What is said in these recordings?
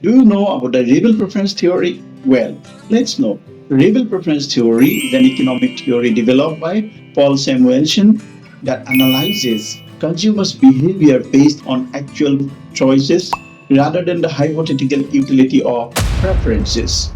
Do you know about the rebel preference theory? Well, let's know. Rebel preference theory is an economic theory developed by Paul Samuelson that analyzes consumers' behavior based on actual choices rather than the hypothetical utility of preferences.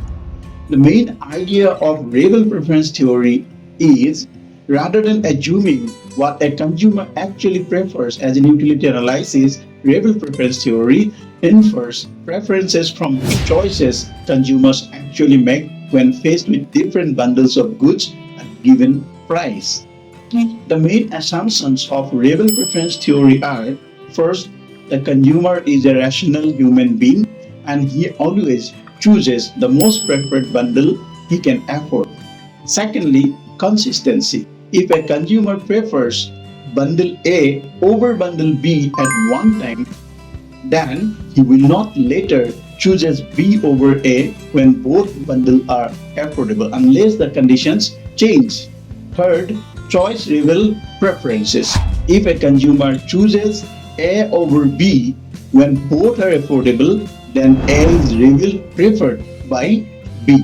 The main idea of rebel preference theory is rather than assuming what a consumer actually prefers as an utility analysis, rebel preference theory infers preferences from choices consumers actually make when faced with different bundles of goods at a given price. The main assumptions of rebel preference theory are first, the consumer is a rational human being and he always chooses the most preferred bundle he can afford. Secondly, consistency. If a consumer prefers bundle A over bundle B at one time, then he will not later chooses B over A when both bundles are affordable unless the conditions change. Third, choice reveal preferences. If a consumer chooses A over B when both are affordable, then A is revealed preferred by B.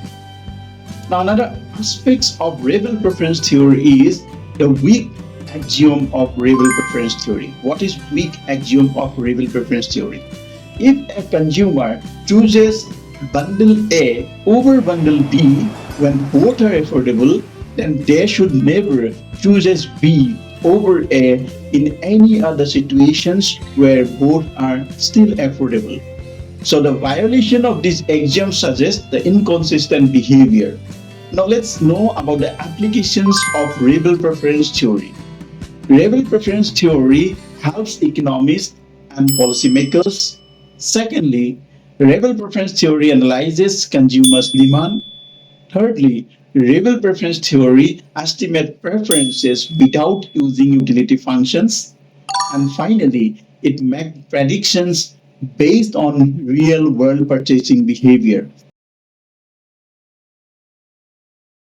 Now, another aspects of rebel preference theory is the weak axiom of rebel preference theory. What is weak axiom of rebel preference theory? If a consumer chooses bundle A over bundle B when both are affordable, then they should never chooses B over A in any other situations where both are still affordable. So the violation of this axiom suggests the inconsistent behavior. Now let's know about the applications of rebel preference theory. Rebel preference theory helps economists and policymakers. Secondly, rebel preference theory analyzes consumers' demand. Thirdly, rebel preference theory estimates preferences without using utility functions. And finally, it makes predictions based on real world purchasing behavior.